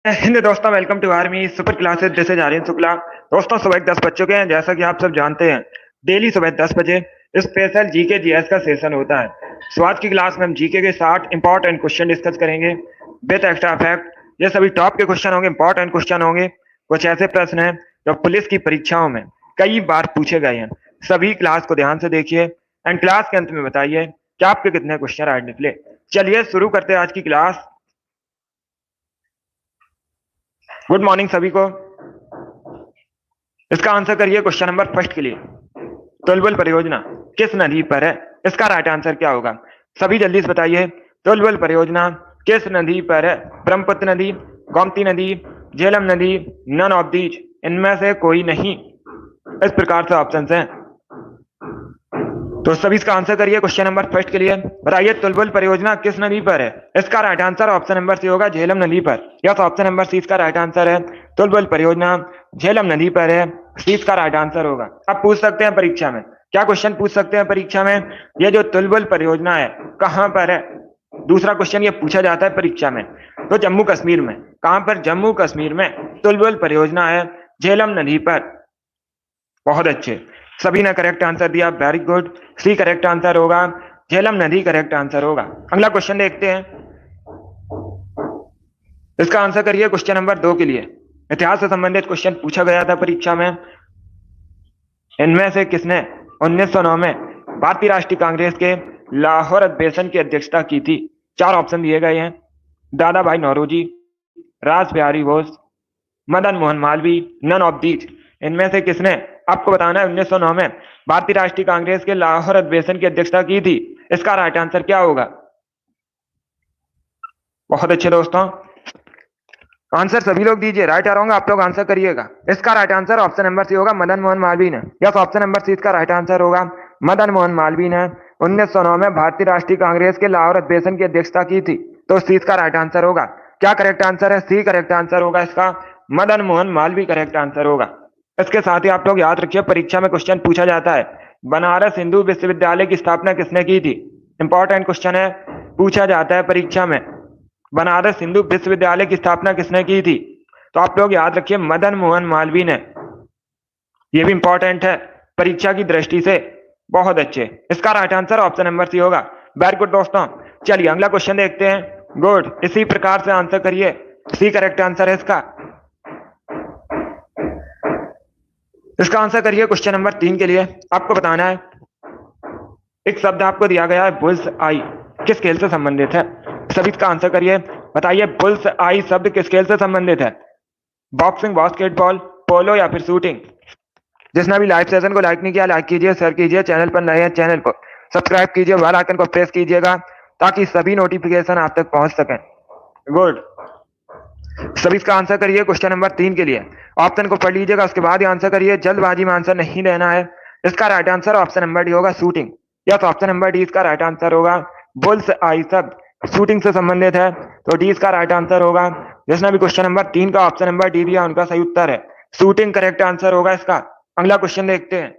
हिंद दोस्तों, welcome to army super classes. जैसे जा रही शुक्ला। दोस्तों, सुबह 10 बज चुके हैं। जैसा कि आप सब जानते हैं, डेली सुबह 10 बजे स्पेशल जीके जीएस का सेशन होता है। तो आज की क्लास में हम जीके के 60 इंपॉर्टेंट क्वेश्चन डिस्कस करेंगे विद एक्स्ट्रा फैक्ट। ये सभी टॉप के क्वेश्चन होंगे, इंपॉर्टेंट क्वेश्चन होंगे। कुछ ऐसे प्रश्न हैं जो पुलिस की परीक्षाओं में कई बार पूछे गए हैं। सभी क्लास को ध्यान से देखिए एंड क्लास के अंत में बताइए कि आपके कितने क्वेश्चन आज निकले। चलिए शुरू करते हैं आज की क्लास। गुड मॉर्निंग सभी को। इसका आंसर करिए क्वेश्चन नंबर फर्स्ट के लिए। तुलबुल परियोजना किस नदी पर है? इसका राइट आंसर क्या होगा? सभी जल्दी से बताइए। तुलबुल परियोजना किस नदी पर है? ब्रह्मपुत्र नदी, गोमती नदी, झेलम नदी, नन ऑफ दीज, इनमें से कोई नहीं। इस प्रकार से ऑप्शन हैं। तो सभी इसका आंसर करिए क्वेश्चन नंबर फर्स्ट के लिए। बताइए तुलबुल परियोजना किस नदी पर है? इसका right answer option number C होगा, झेलम नदी पर। यस, ऑप्शन नंबर सी इसका राइट आंसर है। तुलबुल परियोजना झेलम नदी पर है। सी इसका राइट आंसर होगा। अब पूछ सकते हैं परीक्षा में, क्या क्वेश्चन पूछ सकते हैं परीक्षा में? ये जो तुलबुल परियोजना है कहां पर है? दूसरा क्वेश्चन ये पूछा जाता है परीक्षा में। तो जम्मू कश्मीर में। कहां पर? जम्मू कश्मीर में तुलबुल परियोजना है, झेलम नदी पर। बहुत अच्छे, सभी ने करेक्ट आंसर दिया, very good. C correct answer होगा, झेलम नदी करेक्ट आंसर होगा। अगला क्वेश्चन देखते हैं। इसका आंसर करिए क्वेश्चन नंबर 2 के लिए। इतिहास से संबंधित क्वेश्चन पूछा गया था परीक्षा में। इनमें से किसने 1909 में भारतीय राष्ट्रीय कांग्रेस के लाहौर अधिवेशन की अध्यक्षता की थी? चार ऑप्शन दिए गए हैं। दादा भाई Naoroji, Ras Bihari Bose, Madan Mohan Malaviya, none of these. इनमें से किसने, आपको बताना है, 1909 में भारतीय राष्ट्रीय कांग्रेस के लाहौर अधिवेशन की अध्यक्षता की थी? इसका राइट आंसर क्या होगा? बहुत अच्छे दोस्तों, आंसर सभी लोग दीजिए। राइट आ रहा हूँ, आप लोग आंसर करिएगा। इसका right answer option number C होगा, मदन मोहन मालवीय ने। यस, ऑप्शन नंबर सी इसका राइट आंसर होगा। मदन मोहन मालवीय ने 1909 में भारतीय राष्ट्रीय कांग्रेस के लाहौर अधिवेशन की अध्यक्षता की थी। तो सी इसका राइट आंसर होगा। क्या करेक्ट आंसर है? सी करेक्ट आंसर होगा इसका, मदन मोहन मालवीय करेक्ट आंसर होगा। इसके साथ ही आप लोग याद रखिए, परीक्षा में क्वेश्चन पूछा जाता है, बनारस हिंदू विश्वविद्यालय की स्थापना किसने की थी? इंपॉर्टेंट क्वेश्चन है, पूछा जाता है परीक्षा में, बनारस हिंदू विश्वविद्यालय की स्थापना किसने की थी? तो आप लोग याद रखिए, मदन मोहन मालवीय ने। यह भी इंपॉर्टेंट है परीक्षा की दृष्टि से। बहुत अच्छे, इसका right answer option number C होगा। वेरी गुड दोस्तों। चलिए अगला क्वेश्चन देखते हैं। गुड, इसी प्रकार से आंसर करिए। सी करेक्ट आंसर है इसका। इसका आंसर करिए क्वेश्चन नंबर 3 के लिए। आपको बताना है, एक शब्द आपको दिया गया है बुल्स आई, किस खेल से संबंधित है? सभी इसका आंसर करिए। बताइए बुल्स आई शब्द किस खेल से संबंधित है? बॉक्सिंग, बास्केटबॉल, पोलो या फिर शूटिंग? जिसने भी लाइव सेशन को लाइक नहीं किया, लाइक कीजिए, शेयर कीजिए। चैनल पर नए हैं, चैनल को सब्सक्राइब कीजिए, बेल आइकन को प्रेस कीजिएगा ताकि सभी नोटिफिकेशन आप तक पहुंच सकें। गुड, सभी इसका आंसर करिए क्वेश्चन नंबर 3 के लिए। ऑप्शन को पढ़ लीजिएगा, उसके बाद ही आंसर करिए। जल्दबाजी में आंसर नहीं देना है। इसका right answer option number D होगा, shooting. Yes, option number D इसका राइट आंसर होगा। बुल्स आई शब्द शूटिंग से संबंधित है, तो डी इसका राइट आंसर होगा। जिसने भी क्वेश्चन नंबर 3 का ऑप्शन नंबर डी दिया, उनका सही उत्तर है शूटिंग, करेक्ट आंसर होगा इसका। अगला क्वेश्चन देखते हैं।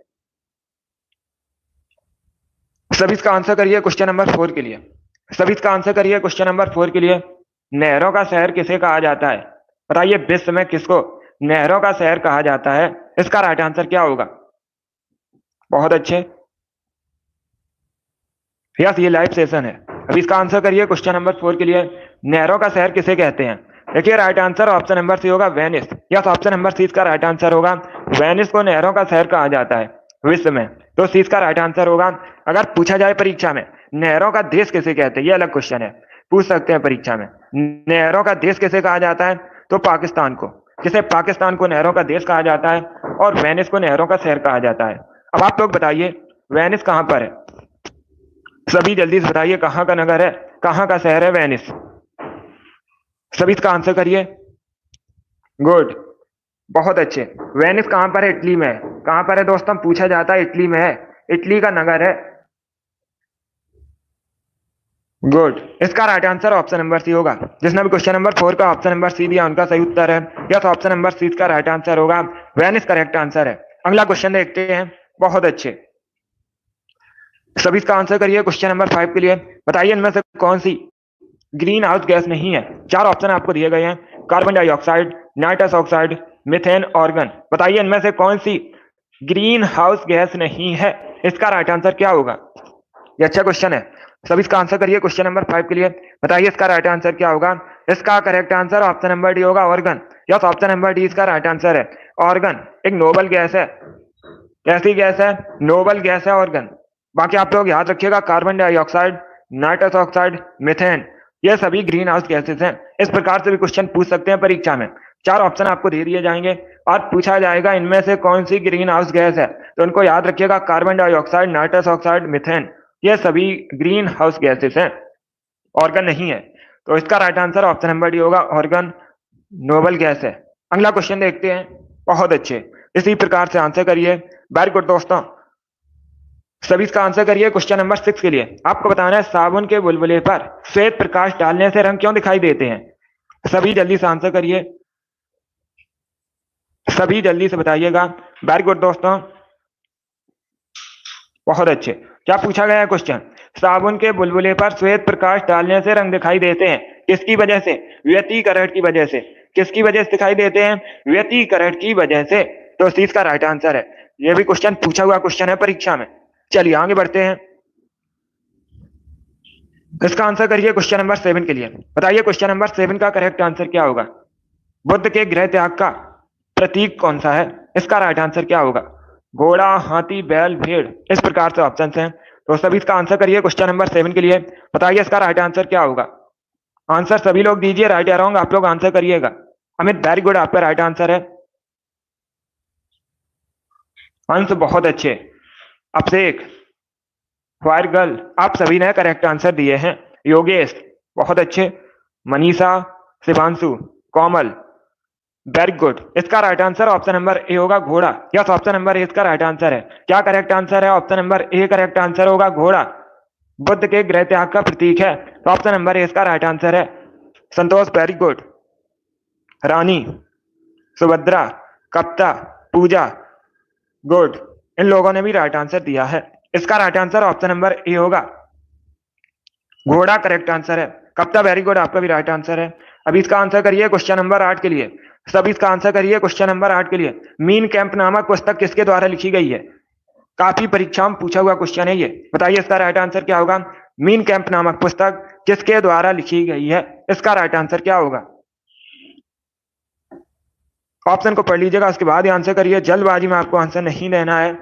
सभी इसका आंसर करिए क्वेश्चन नंबर 4 के लिए। सभी इसका आंसर करिए क्वेश्चन नंबर 4 के लिए। नहरों का शहर किसे कहा जाता है? बताइए विश्व में किसको नहरों का शहर कहा जाता है? इसका राइट आंसर क्या होगा? बहुत अच्छे, यस, ये लाइव सेशन है। अभी इसका आंसर करिए क्वेश्चन नंबर 4 के लिए। नहरों का शहर किसे कहते हैं? देखिए right answer option number C होगा, Venice. Yes, option number C इसका राइट आंसर होगा। वेनिस को नहरों का शहर कहा जाता है विश्व में, तो सी इसका राइट आंसर होगा। अगर पूछा जाए परीक्षा में नहरों का देश किसे कहते हैं, ये अलग क्वेश्चन है, पूछ सकते हैं परीक्षा में। नहरों का देश किसे कहा जाता है? तो पाकिस्तान को। किसे? पाकिस्तान को नहरों का देश कहा जाता है और वेनिस को नहरों का शहर कहा जाता है। अब आप लोग बताइए वेनिस कहां पर है? सभी जल्दी से बताइए, कहां का नगर है, कहां का शहर है वेनिस? सभी इसका आंसर करिए। गुड, बहुत अच्छे। वेनिस कहां पर है? इटली में है। कहां पर है दोस्तों? पूछा जाता है, इटली में है, इटली का नगर है। गुड, इसका right answer option number C होगा। जिसने भी क्वेश्चन नंबर 4 का ऑप्शन नंबर सी दिया, उनका सही उत्तर है यस, ऑप्शन नंबर सी इसका राइट आंसर होगा। वेनिस करेक्ट आंसर है। अगला क्वेश्चन देखते हैं। बहुत अच्छे, सभी इसका आंसर करिए क्वेश्चन नंबर 5 के लिए। बताइए इनमें से कौन सी ग्रीन हाउस गैस नहीं है? चार ऑप्शन आपको दिए गए हैं। Carbon dioxide, nitrous oxide, methane, organ. बताइए इनमें से कौन सी ग्रीन हाउस गैस नहीं है? इसका राइट आंसर क्या होगा? ये अच्छा क्वेश्चन है, सब इसका आंसर करिए। क्वेश्चन नंबर 5 के लिए बताइए इसका राइट आंसर क्या होगा? इसका correct answer option number D होगा, argon. Yes, option number D इसका राइट आंसर है। ऑर्गन एक नोबल गैस है। कैसी गैस है? नोबल गैस है ऑर्गन। बाकी आप लोग याद रखिएगा, carbon dioxide, nitrous oxide, methane, ये सभी ग्रीन हाउस गैसेस हैं। इस प्रकार से भी क्वेश्चन पूछ सकते हैं परीक्षा में। 4 ऑप्शन आपको दे दिए जाएंगे और पूछा जाएगा इनमें से कौन सी ग्रीन हाउस गैस है, तो इनको याद रखिएगा, carbon dioxide, nitrous oxide, methane, ये सभी ग्रीन हाउस गैसेस हैं, ऑर्गन नहीं है। तो इसका right answer option number D होगा, ऑर्गन नोबल गैस है। अगला क्वेश्चन देखते हैं। बहुत अच्छे, इसी प्रकार से आंसर करिए। वेरी गुड दोस्तों, सभी इसका आंसर करिए। क्वेश्चन नंबर 6 के लिए आपको बताना है, साबुन के बुलबुले पर श्वेत प्रकाश डालने से रंग क्यों दिखाई देते हैं? सभी जल्दी से आंसर करिए, सभी जल्दी से बताइएगा। वेरी गुड दोस्तों, बहुत अच्छे। क्या पूछा गया है क्वेश्चन? साबुन के बुलबुले पर श्वेत प्रकाश डालने से रंग दिखाई देते हैं, किसकी वजह से? व्यतिकरण की वजह से। किसकी वजह से दिखाई देते हैं? व्यतिकरण की वजह से। तो इसी इसका राइट आंसर है। यह भी क्वेश्चन पूछा हुआ क्वेश्चन है परीक्षा में। चलिए आगे बढ़ते हैं। इसका आंसर करिए क्वेश्चन नंबर 7 के लिए। बताइए क्वेश्चन नंबर 7 का करेक्ट आंसर क्या होगा? बुद्ध के गृह त्याग का प्रतीक कौन सा है? इसका राइट आंसर क्या होगा? घोड़ा, हाथी, बैल, भेड़, इस प्रकार से ऑप्शन हैं। तो सभी इसका आंसर करिए क्वेश्चन नंबर 7 के लिए। बताइए इसका राइट आंसर क्या होगा? आंसर सभी लोग दीजिए, राइट या रॉन्ग आप लोग आंसर करिएगा। अमित वेरी गुड, आपका राइट आंसर है। अंश बहुत अच्छे। अभिषेक, वायर गर्ल, आप सभी ने करेक्ट आंसर दिए हैं। योगेश बहुत अच्छे। मनीषा, शिवांशु, कोमल, वेरी गुड। इसका right answer option number A होगा, घोड़ा। यस, ऑप्शन नंबर ए इसका राइट आंसर है। क्या करेक्ट आंसर है? Option number A correct answer होगा, घोड़ा बुद्ध के गृह त्याग का प्रतीक है। तो ऑप्शन नंबर ए इसका राइट आंसर है। संतोष वेरी गुड। रानी, सुभद्रा, कप्ता, पूजा, गुड, इन लोगों ने भी राइट आंसर दिया है। इसका right answer option number A होगा, घोड़ा करेक्ट आंसर है। कप्ता वेरी गुड, आपका भी राइट आंसर है। अभी इसका आंसर करिए क्वेश्चन नंबर 8 के लिए। सभी इसका आंसर करिए क्वेश्चन नंबर 8 के लिए। मीन कैंप नामक पुस्तक किसके द्वारा लिखी गई है? काफी परीक्षा में पूछा हुआ क्वेश्चन है ये। बताइए इसका राइट आंसर क्या होगा? मीन कैंप नामक पुस्तक किसके द्वारा लिखी गई है? इसका राइट आंसर क्या होगा? ऑप्शन को पढ़ लीजिएगा, उसके बाद ही आंसर करिए। जल्दबाजी में आपको आंसर नहीं देना है।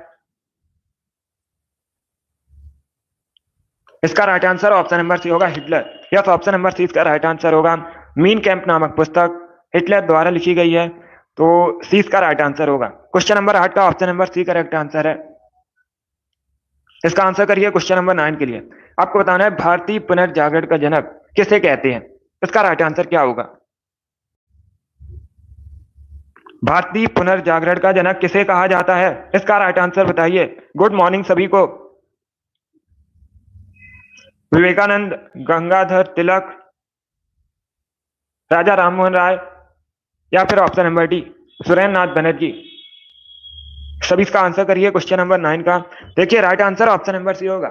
इसका right answer option number C होगा, Hitler. Yes, option number C इसका राइट आंसर होगा। मीन कैंप नामक पुस्तक हिटलर द्वारा लिखी गई है, तो सी इसका राइट आंसर होगा। क्वेश्चन नंबर 8 का option number C correct answer है। इसका आंसर करिए क्वेश्चन नंबर 9 के लिए। आपको बताना है, भारतीय पुनर्जागरण का जनक किसे कहते हैं? इसका राइट आंसर क्या होगा? भारतीय पुनर्जागरण का जनक किसे कहा जाता है? इसका राइट आंसर बताइए। गुड मॉर्निंग सभी को। विवेकानंद, गंगाधर तिलक, राजा राममोहन राय, या फिर option number D Surendra Nath Banerjee. सभी इसका आंसर करिए क्वेश्चन नंबर 9 का। देखिए right answer option number C होगा,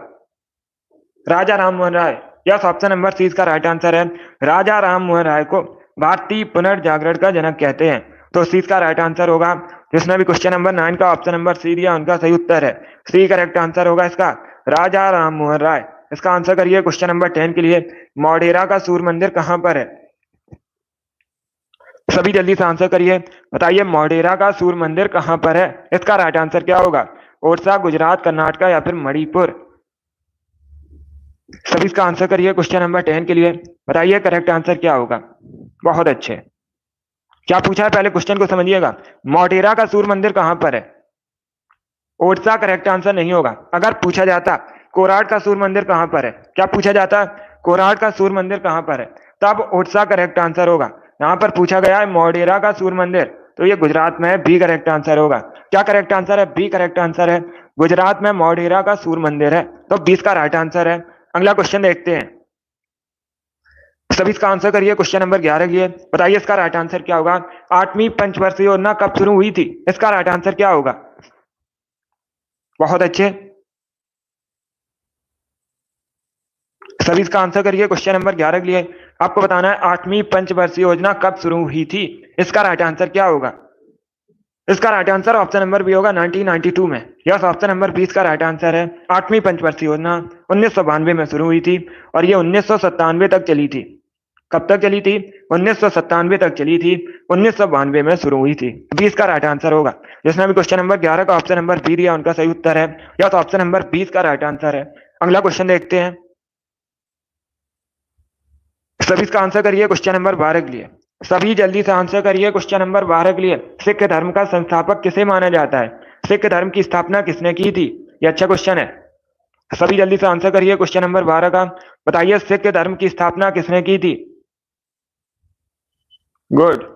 Raja Rammohan Roy. Yes, option number C इसका राइट आंसर है। राजा राममोहन राय को भारतीय पुनर्जागरण का जनक कहते हैं, तो सी इसका राइट आंसर होगा। जिसने भी क्वेश्चन नंबर 9 का ऑप्शन नंबर सी दिया, उनका सही उत्तर है। सी करेक्ट आंसर होगा इसका, राजा राममोहन राय। इसका आंसर करिए क्वेश्चन नंबर 10 के लिए। मोढेरा का सूर्य मंदिर कहां पर है? सभी जल्दी से आंसर करिए। बताइए मोढेरा का सूर्य मंदिर कहां पर है? इसका राइट आंसर क्या होगा? ओडिशा, गुजरात, कर्नाटक या फिर मणिपुर। सभी इसका आंसर करिए क्वेश्चन नंबर 10 के लिए। बताइए करेक्ट आंसर क्या होगा? बहुत अच्छे। क्या पूछा है पहले क्वेश्चन को समझिएगा। मोढेरा का सूर्य मंदिर कहां पर है? ओडिशा करेक्ट आंसर नहीं होगा। अगर पूछा जाता कोराट का सूर्य मंदिर कहां पर है, क्या पूछा जाता कोराट का सूर्य मंदिर कहां पर है, तब ओडिशा करेक्ट आंसर होगा। यहां पर पूछा गया है मोढेरा का सूर्य मंदिर, तो ये गुजरात में है, बी करेक्ट आंसर होगा। क्या करेक्ट आंसर है? बी करेक्ट आंसर है। गुजरात में मोढेरा का सूर्य मंदिर है, तो 20 का राइट आंसर है। अगला क्वेश्चन देखते हैं। सभी इसका आंसर करिए क्वेश्चन नंबर 11 के लिए। बताइए इसका राइट आंसर क्या होगा? 8वीं पंचवर्षीय योजना कब शुरू हुई थी? इसका राइट आंसर क्या होगा? बहुत अच्छे, सभी इसका आंसर करिए क्वेश्चन नंबर 11 के लिए। आपको बताना है 8वीं पंचवर्षीय योजना कब शुरू हुई थी। इसका राइट आंसर क्या होगा? इसका right answer option number B होगा 1992 में। यस, ऑप्शन नंबर 20 का राइट आंसर है। 8वीं पंचवर्षीय योजना 1992 में शुरू हुई थी और ये 1997 तक चली थी। कब तक चली थी? 1997 तक चली थी, 1992 में शुरू हुई थी। 20 का राइट आंसर होगा। जिसने भी क्वेश्चन नंबर 11 का ऑप्शन नंबर बी दिया उनका सही उत्तर है। यस, ऑप्शन नंबर 20 का राइट आंसर है। अगला क्वेश्चन देखते हैं। सभी इसका आंसर करिए क्वेश्चन नंबर 12 के लिए। सभी जल्दी से आंसर करिए क्वेश्चन नंबर 12 के लिए। सिख धर्म का संस्थापक किसे माना जाता है? सिख धर्म की स्थापना किसने की थी? ये अच्छा क्वेश्चन है। सभी जल्दी से आंसर करिए क्वेश्चन नंबर 12 का। बताइए सिख धर्म की स्थापना किसने की थी? गुड।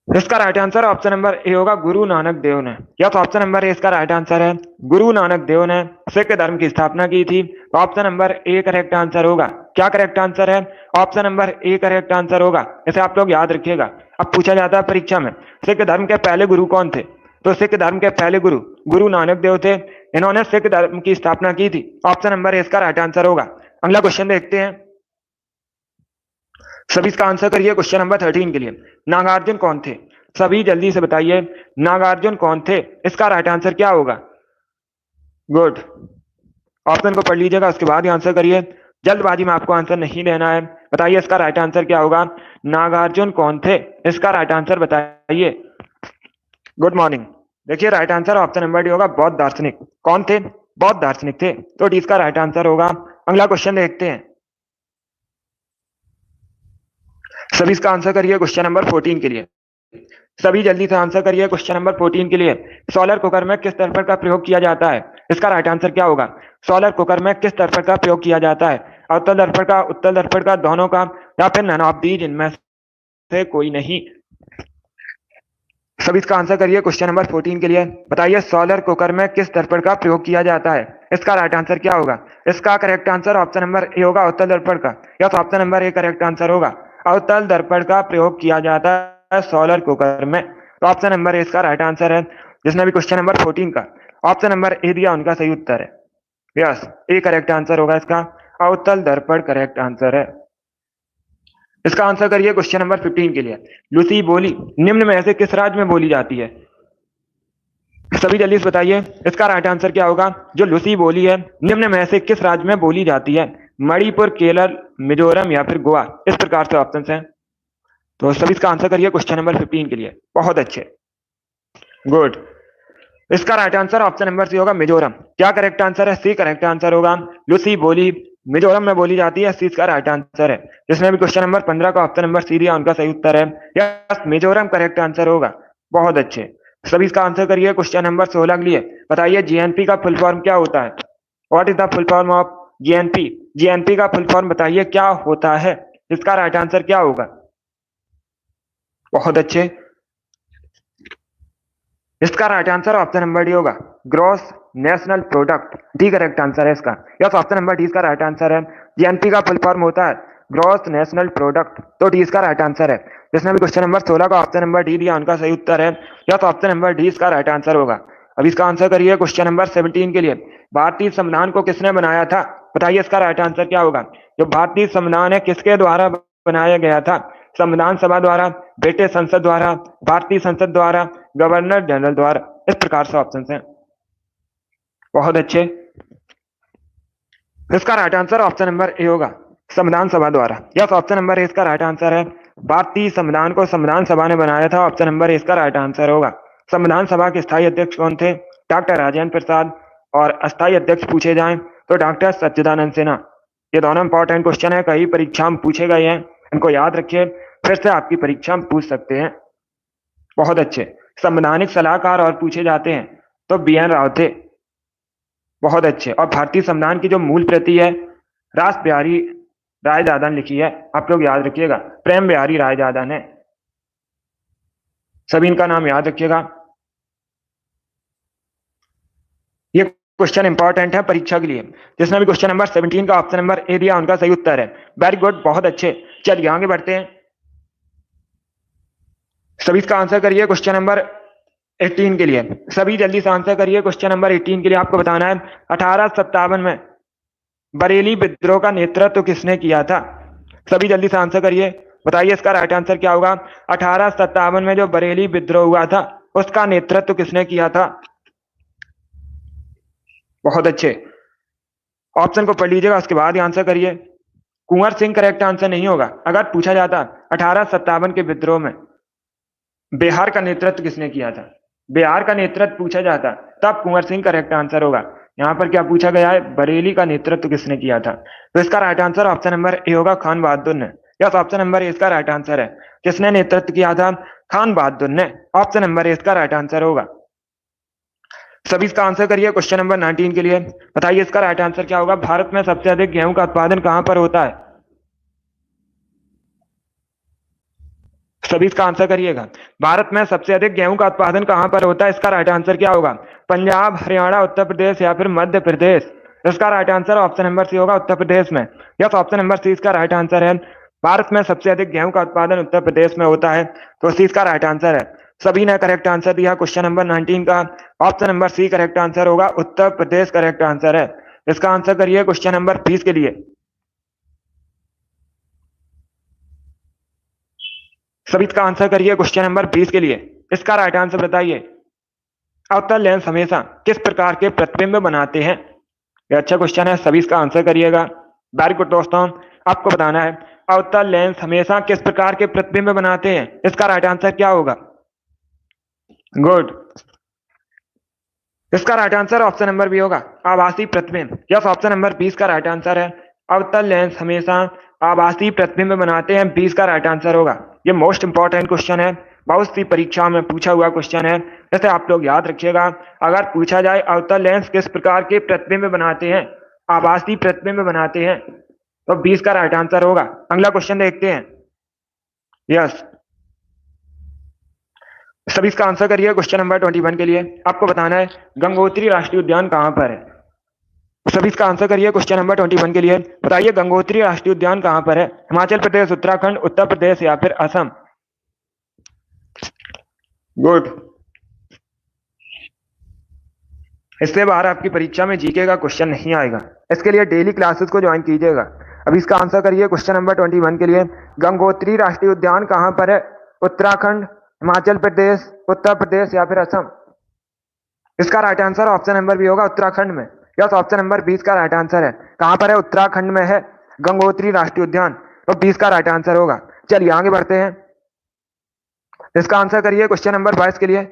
इसका right answer option number A होगा, गुरु नानक देव ने। यस, ऑप्शन नंबर ए इसका राइट आंसर है। गुरु नानक देव ने सिख धर्म की स्थापना की थी। तो option number A correct answer होगा। क्या करेक्ट आंसर है? Option number A correct answer होगा। इसे आप लोग याद रखिएगा। अब पूछा जाता है परीक्षा में सिख धर्म के पहले गुरु कौन थे? तो सिख धर्म के पहले गुरु गुरु नानक देव थे। इन्होंने सिख धर्म की स्थापना की थी। ऑप्शन नंबर ए इसका राइट आंसर होगा। अगला क्वेश्चन देखते हैं। सभी इसका आंसर करिए क्वेश्चन नंबर 13 के लिए। नागार्जुन कौन थे? सभी जल्दी से बताइए नागार्जुन कौन थे? इसका राइट आंसर क्या होगा? गुड। ऑप्शन को पढ़ लीजिएगा, उसके बाद ही आंसर करिए। जल्दबाजी में आपको आंसर नहीं देना है। बताइए इसका राइट आंसर क्या होगा? नागार्जुन कौन थे? इसका राइट आंसर बताइए। Good morning. देखिए right answer option number D होगा, बौद्ध दार्शनिक। कौन थे? बौद्ध दार्शनिक थे। तो डी इसका राइट आंसर होगा। अगला क्वेश्चन देखते हैं। सभी इसका आंसर करिए क्वेश्चन नंबर 14 के लिए। सभी जल्दी से आंसर करिए क्वेश्चन नंबर 14 के लिए। सोलर कुकर में किस दर्पण का प्रयोग किया जाता है? इसका राइट आंसर क्या होगा? सोलर कुकर में किस दर्पण का प्रयोग किया जाता है? अवतल दर्पण का, उत्तल दर्पण का, दोनों का, या फिर नन ऑफ दीज, इनमें से कोई नहीं। सभी इसका आंसर करिए क्वेश्चन नंबर 14 के लिए। बताइए सोलर कुकर में किस दर्पण का प्रयोग किया जाता है? इसका राइट आंसर क्या होगा? इसका correct answer option number A होगा, अवतल दर्पण का। या तो option number A correct answer होगा। अवतल दर्पण का प्रयोग किया जाता है सोलर कुकर में। तो ऑप्शन नंबर ए इसका राइट आंसर है। जिसने भी क्वेश्चन नंबर 14 का ऑप्शन नंबर ए दिया उनका सही उत्तर है। यस, ए करेक्ट आंसर होगा इसका। अवतल दर्पण करेक्ट आंसर है। इसका आंसर करिए क्वेश्चन नंबर 15 के लिए। लूसी बोली निम्न में से किस राज्य में बोली जाती है? सभी जल्दी से बताइए इसका राइट आंसर क्या होगा? जो लूसी बोली है निम्न में से किस राज्य में बोली जाती है? मणिपुर, केरल, मिजोरम या फिर गोवा? इस प्रकार से ऑप्शन हैं। तो सभी इसका आंसर करिए क्वेश्चन नंबर 15 के लिए। बहुत अच्छे, गुड। इसका right answer option number C होगा, मिजोरम। क्या करेक्ट आंसर है? सी करेक्ट आंसर होगा। लूसी बोली मिजोरम में बोली जाती है, सी इसका राइट आंसर है। जिसने भी क्वेश्चन नंबर 15 का ऑप्शन नंबर सी दिया उनका सही उत्तर है। यस, मिजोरम करेक्ट आंसर होगा। बहुत अच्छे। सभी इसका आंसर करिए क्वेश्चन नंबर 16 के लिए। बताइए जीएनपी का फुल फॉर्म क्या होता है? What is the full form of GNP? GNP का फुल फॉर्म बताइए क्या होता है? इसका राइट आंसर क्या होगा? बहुत अच्छे। इसका right answer option number D होगा, gross national product. D correct answer है इसका। यस, ऑप्शन नंबर डी इसका राइट आंसर है। जीएनपी का फुल फॉर्म होता है ग्रॉस नेशनल प्रोडक्ट। तो डी इसका राइट आंसर है। जिसने भी क्वेश्चन नंबर 16 का ऑप्शन नंबर डी दिया उनका सही उत्तर है। यस, ऑप्शन नंबर डी इसका राइट आंसर होगा। अब इसका आंसर करिए क्वेश्चन नंबर 17 के लिए। भारतीय संविधान को किसने बनाया था? बताइए इसका राइट आंसर क्या होगा? जो भारतीय संविधान है किसके द्वारा बनाया गया था? संविधान सभा द्वारा, ब्रिटिश संसद द्वारा, भारतीय संसद द्वारा, गवर्नर जनरल द्वारा? इस प्रकार से ऑप्शन हैं। बहुत अच्छे। इसका right answer option number A होगा, संविधान सभा द्वारा। यस, ऑप्शन नंबर ए इसका राइट आंसर है। भारतीय संविधान को संविधान सभा ने बनाया था। ऑप्शन नंबर ए इसका राइट आंसर होगा। संविधान सभा के स्थायी अध्यक्ष कौन थे? डॉक्टर राजेंद्र प्रसाद। और अस्थायी अध्यक्ष पूछे जाएं तो डॉक्टर सच्चिदानंद सिन्हा। ये दोनों इंपॉर्टेंट क्वेश्चन है, कई परीक्षा में पूछे गए हैं, इनको याद रखिए, फिर से आपकी परीक्षा में पूछ सकते हैं। बहुत अच्छे। संवैधानिक सलाहकार और पूछे जाते हैं तो BN राव थे। बहुत अच्छे। और भारतीय संविधान की जो मूल प्रति है रास बिहारी रायजादा ने लिखी है, आप लोग याद रखिएगा, प्रेम बिहारी रायजादा ने। सभी इनका नाम याद रखिएगा। ये क्वेश्चन इंपॉर्टेंट है परीक्षा के लिए। जिसने भी क्वेश्चन नंबर 17 का ऑप्शन नंबर ए दिया उनका सही उत्तर है। वेरी गुड, बहुत अच्छे। चलिए आगे बढ़ते हैं। सभी इसका आंसर करिए क्वेश्चन नंबर 18 के लिए। सभी जल्दी से आंसर करिए क्वेश्चन नंबर 18 के लिए। आपको बताना है 1857 में बरेली विद्रोह का नेतृत्व किसने किया था? सभी जल्दी से आंसर करिए, बताइए इसका राइट आंसर क्या होगा। 1857 में जो बरेली विद्रोह हुआ था उसका नेतृत्व किसने किया था। बहुत अच्छे, ऑप्शन को पढ़ लीजिएगा उसके बाद ही आंसर करिए। कुंवर सिंह करेक्ट आंसर नहीं होगा। अगर पूछा जाता 1857 के विद्रोह में बिहार का नेतृत्व किसने किया था, बिहार का नेतृत्व पूछा जाता तब कुंवर सिंह करेक्ट आंसर होगा। यहाँ पर क्या पूछा गया है, बरेली का नेतृत्व किसने किया था। तो इसका right answer option number A होगा, खान बहादुर ने। यस, ऑप्शन नंबर ए इसका राइट आंसर है। किसने नेतृत्व किया था, खान बहादुर ने। ऑप्शन नंबर ए इसका राइट आंसर होगा। सभी इसका आंसर करिए क्वेश्चन नंबर 19 के लिए, बताइए इसका राइट आंसर क्या होगा। भारत में सबसे अधिक गेहूं का उत्पादन कहां पर होता है। सभी इसका आंसर करिएगा। भारत में सबसे अधिक गेहूं का उत्पादन कहां पर होता है, इसका राइट आंसर क्या होगा। पंजाब, हरियाणा, उत्तर प्रदेश या फिर मध्य प्रदेश। इसका right answer option number C होगा, उत्तर प्रदेश में। यस, ऑप्शन नंबर सी इसका राइट आंसर है। भारत में सबसे अधिक गेहूं का उत्पादन उत्तर प्रदेश में होता है, तो सी इसका राइट आंसर है। सभी ने करेक्ट आंसर दिया क्वेश्चन नंबर 19 का। Option number C correct answer होगा, उत्तर प्रदेश करेक्ट आंसर है। इसका आंसर करिए क्वेश्चन नंबर 20 के लिए। सभी इसका आंसर करिए क्वेश्चन नंबर 20 के लिए। इसका राइट आंसर बताइए। अवतल लेंस हमेशा किस प्रकार के प्रतिबिंब बनाते हैं। ये अच्छा क्वेश्चन है, सभी इसका आंसर करिएगा। वेरी गुड दोस्तों, आपको बताना है अवतल लेंस हमेशा किस प्रकार के प्रतिबिंब बनाते हैं। इसका राइट आंसर क्या होगा। गुड, इसका right answer option number B होगा, आभासी प्रतिबिंब। यस, ऑप्शन नंबर 20 का राइट आंसर है। अवतल लेंस हमेशा आभासी प्रतिबिंब बनाते हैं, 20 का राइट आंसर होगा। ये मोस्ट इंपॉर्टेंट क्वेश्चन है, बहुत सी परीक्षा में पूछा हुआ क्वेश्चन है, इसे आप लोग याद रखिएगा। अगर पूछा जाए अवतल लेंस किस प्रकार के प्रतिबिंब बनाते हैं, आभासी प्रतिबिंब बनाते हैं, तो 20 का राइट आंसर होगा। अगला क्वेश्चन देखते हैं। यस, सभी इसका आंसर करिए क्वेश्चन नंबर 21 के लिए। आपको बताना है गंगोत्री राष्ट्रीय उद्यान कहां पर है। सभी इसका आंसर करिए क्वेश्चन नंबर 21 के लिए, बताइए गंगोत्री राष्ट्रीय उद्यान कहां पर है। हिमाचल प्रदेश, उत्तराखंड, उत्तर प्रदेश या फिर असम। गुड, इससे बाहर आपकी परीक्षा में जीके का क्वेश्चन नहीं आएगा, इसके लिए डेली क्लासेस को ज्वाइन कीजिएगा। अभी इसका आंसर करिए क्वेश्चन नंबर 21 के लिए, गंगोत्री राष्ट्रीय उद्यान कहां पर है। उत्तराखंड, हिमाचल प्रदेश, उत्तर प्रदेश या फिर असम। इसका right answer option number B होगा, उत्तराखंड में। यस, ऑप्शन नंबर 20 का राइट आंसर है। कहां पर है, उत्तराखंड में है गंगोत्री राष्ट्रीय उद्यान, तो 20 का राइट आंसर होगा। चलिए आगे बढ़ते हैं। इसका आंसर करिए क्वेश्चन नंबर 22 के लिए।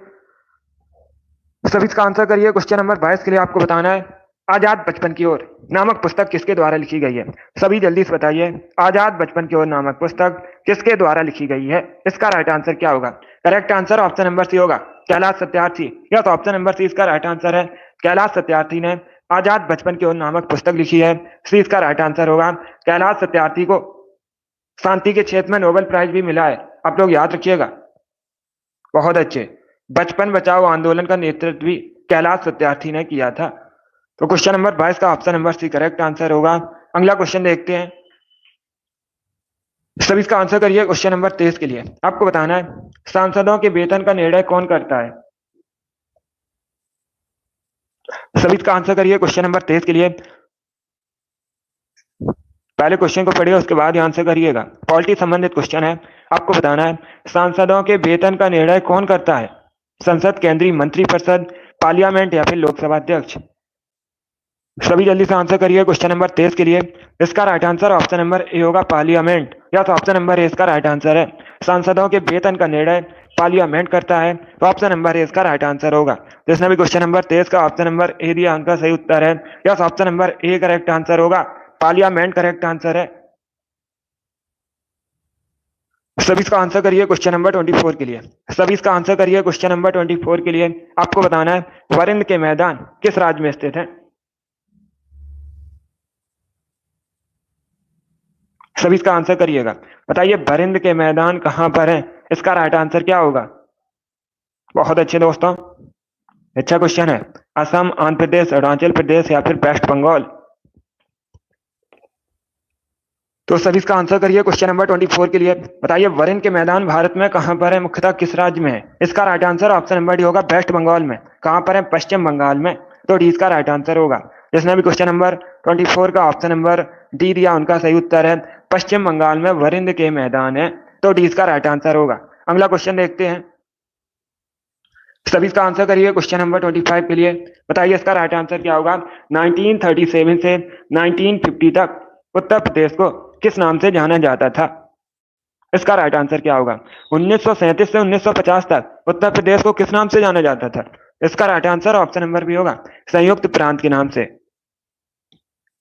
सभी इसका आंसर करिए क्वेश्चन नंबर 22 के लिए। आपको बताना है आजाद बचपन की ओर नामक पुस्तक किसके द्वारा लिखी गई है। सभी जल्दी से बताइए, आजाद बचपन की ओर नामक पुस्तक किसके द्वारा लिखी गई है। इसका राइट आंसर क्या होगा। Correct answer option number C होगा, Kailash Satyarthi. Yes, option number C इसका राइट आंसर है। कैलाश सत्यार्थी ने आजाद बचपन की ओर नामक पुस्तक लिखी है, सी इसका राइट आंसर होगा। कैलाश सत्यार्थी को शांति के क्षेत्र में नोबेल प्राइज भी मिला है, आप लोग याद रखिएगा। बहुत अच्छे, बचपन बचाओ आंदोलन का नेतृत्व भी कैलाश सत्यार्थी ने किया था। तो क्वेश्चन नंबर 22 का option number C correct answer होगा। अगला क्वेश्चन देखते हैं। सभी इसका आंसर करिए क्वेश्चन नंबर 23 के लिए। आपको बताना है सांसदों के वेतन का निर्णय कौन करता है। सभी इसका आंसर करिए क्वेश्चन नंबर 23 के लिए। पहले क्वेश्चन को पढ़िए, उसके बाद ही आंसर करिएगा। पॉलिटी संबंधित क्वेश्चन है। आपको बताना है सांसदों के वेतन का निर्णय कौन करता है। संसद, केंद्रीय मंत्रिपरिषद, पार्लियामेंट या फिर लोकसभा अध्यक्ष। सभी जल्दी से आंसर करिए क्वेश्चन नंबर 23 के लिए। इसका right answer option number A होगा, पार्लियामेंट। या तो ऑप्शन नंबर ए इसका राइट आंसर है। सांसदों के वेतन का निर्णय पार्लियामेंट करता है, तो ऑप्शन नंबर ए इसका राइट आंसर होगा। जिसने भी क्वेश्चन नंबर 23 का ऑप्शन नंबर ए दिया, उनका सही उत्तर है। Yes, option number A correct answer होगा, पार्लियामेंट करेक्ट आंसर है। सभी इसका आंसर करिए क्वेश्चन नंबर 24 के लिए। सभी इसका आंसर करिए क्वेश्चन नंबर 24 के लिए। आपको बताना है वरिंद के मैदान किस राज्य में स्थित है। सभी इसका आंसर करिएगा, बताइए वरिंद के मैदान कहां पर है। इसका राइट आंसर क्या होगा। बहुत अच्छे दोस्तों, अच्छा क्वेश्चन है। असम, आंध्र प्रदेश, अरुणाचल प्रदेश या फिर वेस्ट बंगाल। तो सभी इसका आंसर करिए क्वेश्चन नंबर 24 के लिए। बताइए वरिंद के मैदान भारत में कहां पर है, मुख्यतः किस राज्य में है। इसका right answer option number D होगा, वेस्ट बंगाल में। कहां पर है, पश्चिम बंगाल में। तो डी इसका राइट आंसर होगा। जिसने भी क्वेश्चन नंबर 24 का ऑप्शन नंबर डी दिया उनका सही उत्तर है पश्चिम बंगाल में वरिंद के मैदान है, तो डी इसका राइट आंसर होगा। अगला क्वेश्चन देखते हैं, सभी इसका आंसर करिए क्वेश्चन नंबर 25 के लिए। बताइए इसका राइट आंसर क्या होगा। 1937 से 1950 तक उत्तर प्रदेश को किस नाम से जाना जाता था। इसका राइट आंसर क्या होगा। 1937 से 1950 तक उत्तर प्रदेश को किस नाम से जाना जाता था। इसका right answer option number B होगा संयुक्त प्रांत के नाम से।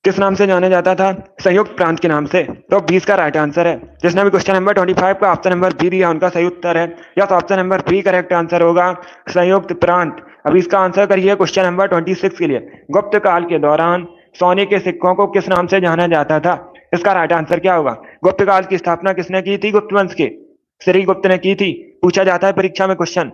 किस नाम से जाना जाता था, संयुक्त प्रांत के नाम से, तो 20 का राइट आंसर है। जिसने भी क्वेश्चन नंबर 25 का ऑप्शन नंबर बी दिया उनका सही उत्तर है, या तो option number B correct answer होगा संयुक्त प्रांत। अब इसका आंसर करिए क्वेश्चन नंबर 26 के लिए। गुप्त काल के दौरान सोने के सिक्कों को किस नाम से जाना जाता था। इसका राइट आंसर क्या होगा। गुप्त काल की स्थापना किसने की थी, गुप्त वंश के श्री गुप्त ने की थी, पूछा जाता है परीक्षा में क्वेश्चन।